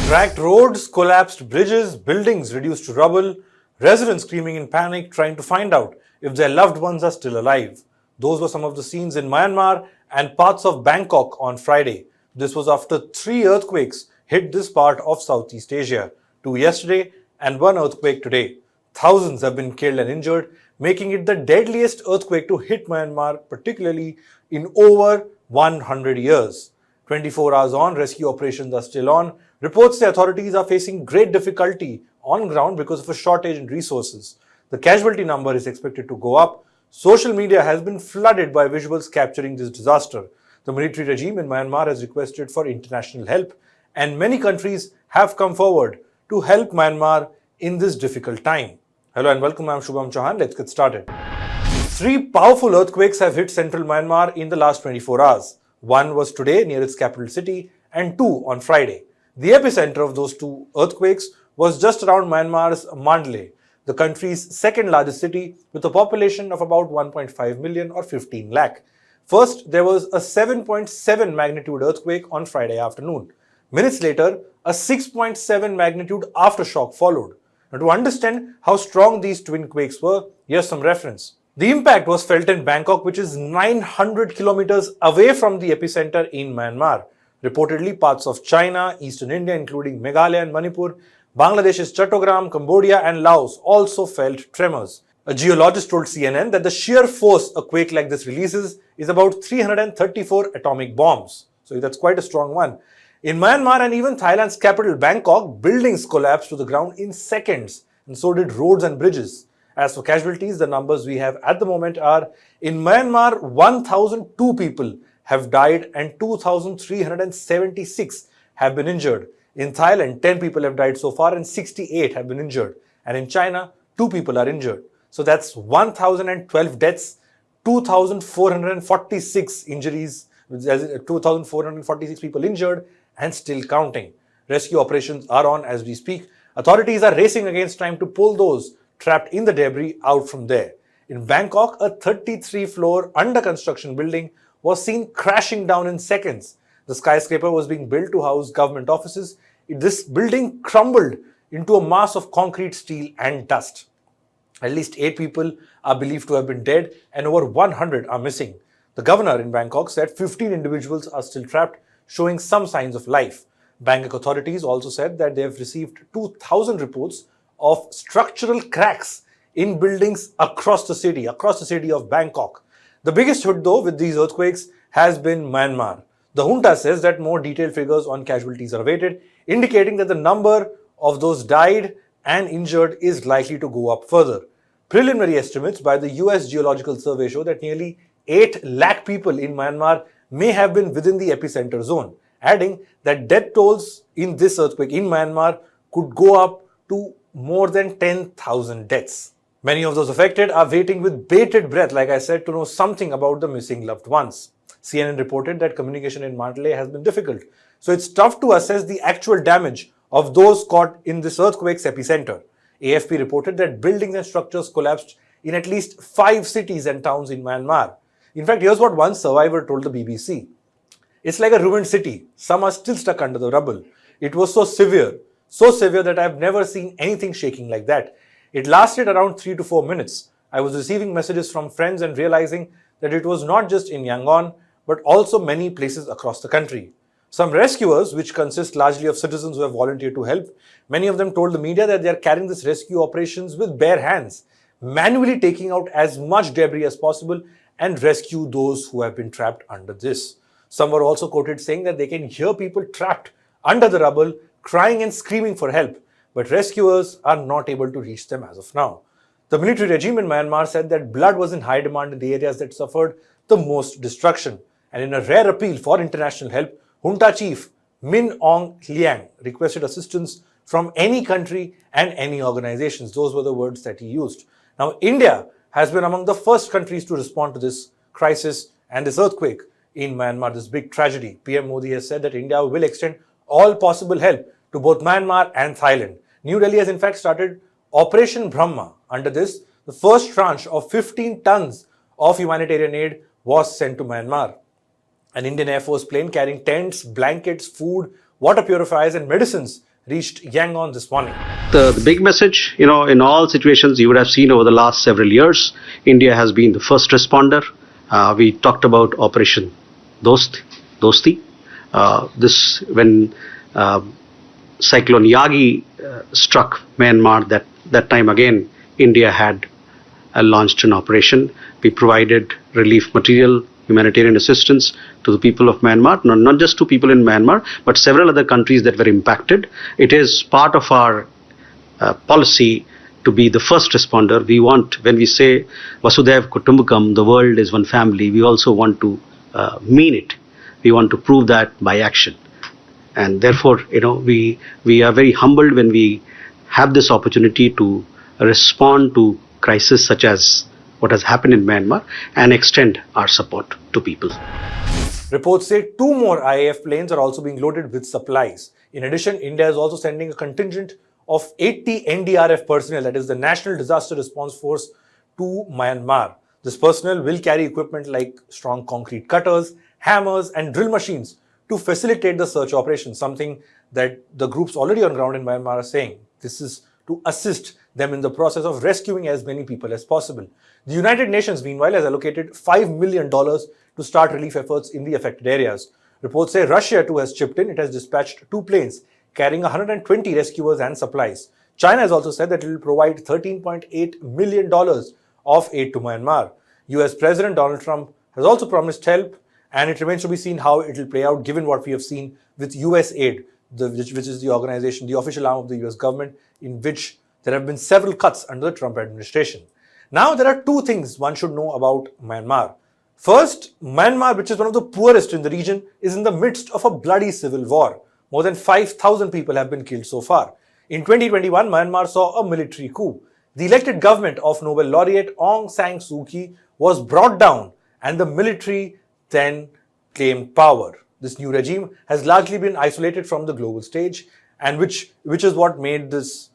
Cracked roads, collapsed bridges, buildings reduced to rubble, residents screaming in panic trying to find out if their loved ones are still alive. Those were some of the scenes in Myanmar and parts of Bangkok on Friday. This was after 3 earthquakes hit this part of Southeast Asia, 2 yesterday and 1 earthquake today. Thousands have been killed and injured, making it the deadliest earthquake to hit Myanmar, particularly in over 100 years. 24 hours on, rescue operations are still on. Reports say authorities are facing great difficulty on ground because of a shortage in resources. The casualty number is expected to go up. Social media has been flooded by visuals capturing this disaster. The military regime in Myanmar has requested for international help, and many countries have come forward to help Myanmar in this difficult time. Hello and welcome, I'm Shubham Chauhan. Let's get started. 3 powerful earthquakes have hit central Myanmar in the last 24 hours. One was today near its capital city and 2 on Friday. The epicenter of those 2 earthquakes was just around Myanmar's Mandalay, the country's second largest city with a population of about 1.5 million or 15 lakh. First, there was a 7.7 magnitude earthquake on Friday afternoon. Minutes later, a 6.7 magnitude aftershock followed. Now, to understand how strong these twin quakes were, here's some reference. The impact was felt in Bangkok, which is 900 kilometers away from the epicenter in Myanmar. Reportedly, parts of China, eastern India, including Meghalaya and Manipur, Bangladesh's Chattogram, Cambodia and Laos also felt tremors. A geologist told CNN that the sheer force a quake like this releases is about 334 atomic bombs. So that's quite a strong one. In Myanmar and even Thailand's capital, Bangkok, buildings collapsed to the ground in seconds, and so did roads and bridges. As for casualties, the numbers we have at the moment are: in Myanmar, 1,002 people have died and 2,376 have been injured. In Thailand, 10 people have died so far and 68 have been injured. And in China, 2 people are injured. So that's 1,012 deaths, 2,446 injuries, 2,446 people injured and still counting. Rescue operations are on as we speak. Authorities are racing against time to pull those trapped in the debris out from there. In Bangkok, a 33-floor under construction building was seen crashing down in seconds. The skyscraper was being built to house government offices. This building crumbled into a mass of concrete, steel and dust. At least 8 people are believed to have been dead and over 100 are missing. The governor in Bangkok said 15 individuals are still trapped, showing some signs of life. Bangkok authorities also said that they have received 2,000 reports of structural cracks in buildings across the city of Bangkok. The biggest hit though with these earthquakes has been Myanmar. The junta says that more detailed figures on casualties are awaited, indicating that the number of those died and injured is likely to go up further. Preliminary estimates by the US Geological Survey show that nearly 8 lakh people in Myanmar may have been within the epicenter zone, adding that death tolls in this earthquake in Myanmar could go up to more than 10,000 deaths. Many of those affected are waiting with bated breath, like I said, to know something about the missing loved ones. CNN reported that communication in Mandalay has been difficult, so it's tough to assess the actual damage of those caught in this earthquake's epicenter. AFP reported that buildings and structures collapsed in at least 5 cities and towns in Myanmar. In fact, here's what one survivor told the BBC. It's like a ruined city. Some are still stuck under the rubble. It was so severe that I've never seen anything shaking like that. It lasted around 3 to 4 minutes. I was receiving messages from friends and realizing that it was not just in Yangon, but also many places across the country. Some rescuers, which consist largely of citizens who have volunteered to help, many of them told the media that they are carrying these rescue operations with bare hands, manually taking out as much debris as possible and rescue those who have been trapped under this. Some were also quoted saying that they can hear people trapped under the rubble crying and screaming for help, but rescuers are not able to reach them as of now. The military regime in Myanmar said that blood was in high demand in the areas that suffered the most destruction. And in a rare appeal for international help, junta chief Min Aung Hlaing requested assistance from any country and any organizations. Those were the words that he used. Now, India has been among the first countries to respond to this crisis and this earthquake in Myanmar, this big tragedy. PM Modi has said that India will extend all possible help to both Myanmar and Thailand. New Delhi has in fact started Operation Brahma. Under this, the first tranche of 15 tons of humanitarian aid was sent to Myanmar. An Indian Air Force plane carrying tents, blankets, food, water purifiers and medicines reached Yangon this morning. The big message, in all situations you would have seen over the last several years, India has been the first responder. We talked about Operation Dosti. When Cyclone Yagi struck Myanmar, that time again, India had launched an operation. We provided relief material, humanitarian assistance to the people of Myanmar, not just to people in Myanmar, but several other countries that were impacted. It is part of our policy to be the first responder. We want, when we say Vasudhaiv Kutumbakam, the world is one family, we also want to mean it. We want to prove that by action. And therefore, we are very humbled when we have this opportunity to respond to crises such as what has happened in Myanmar and extend our support to people. Reports say 2 more IAF planes are also being loaded with supplies. In addition, India is also sending a contingent of 80 NDRF personnel, that is the National Disaster Response Force, to Myanmar. This personnel will carry equipment like strong concrete cutters, hammers and drill machines to facilitate the search operation, something that the groups already on ground in Myanmar are saying. This is to assist them in the process of rescuing as many people as possible. The United Nations, meanwhile, has allocated $5 million to start relief efforts in the affected areas. Reports say Russia too has chipped in. It has dispatched 2 planes carrying 120 rescuers and supplies. China has also said that it will provide $13.8 million of aid to Myanmar. US President Donald Trump has also promised help, and it remains to be seen how it will play out given what we have seen with US Aid, which is the organization, the official arm of the US government, in which there have been several cuts under the Trump administration. Now, there are 2 things one should know about Myanmar. First, Myanmar, which is one of the poorest in the region, is in the midst of a bloody civil war. More than 5,000 people have been killed so far. In 2021, Myanmar saw a military coup. The elected government of Nobel laureate Aung San Suu Kyi was brought down, and the military then claimed power. This new regime has largely been isolated from the global stage, and which is what made this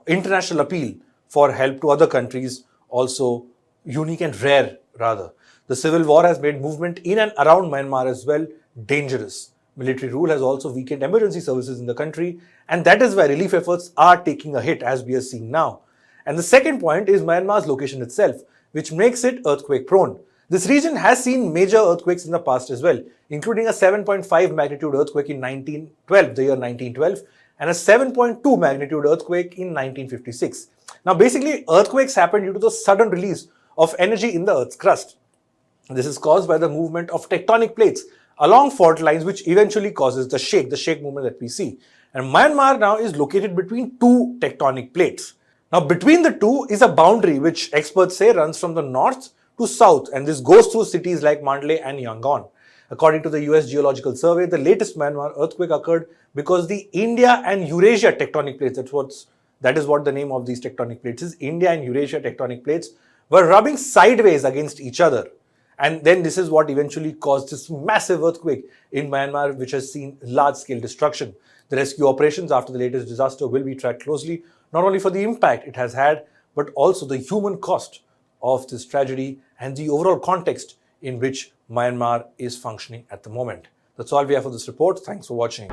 international appeal for help to other countries also unique and rare, rather. The civil war has made movement in and around Myanmar as well dangerous. Military rule has also weakened emergency services in the country, and that is why relief efforts are taking a hit, as we are seeing now. And the second point is Myanmar's location itself, which makes it earthquake prone. This region has seen major earthquakes in the past as well, including a 7.5 magnitude earthquake in the year 1912, and a 7.2 magnitude earthquake in 1956. Now, basically, earthquakes happen due to the sudden release of energy in the Earth's crust. This is caused by the movement of tectonic plates along fault lines, which eventually causes the shake movement that we see. And Myanmar now is located between 2 tectonic plates. Now, between the 2 is a boundary which experts say runs from the north to south, and this goes through cities like Mandalay and Yangon. According to the US Geological Survey, the latest Myanmar earthquake occurred because the India and Eurasia tectonic plates, that is what the name of these tectonic plates is, India and Eurasia tectonic plates, were rubbing sideways against each other. And then this is what eventually caused this massive earthquake in Myanmar, which has seen large-scale destruction. The rescue operations after the latest disaster will be tracked closely, not only for the impact it has had, but also the human cost of this tragedy and the overall context in which Myanmar is functioning at the moment. That's all we have for this report. Thanks for watching.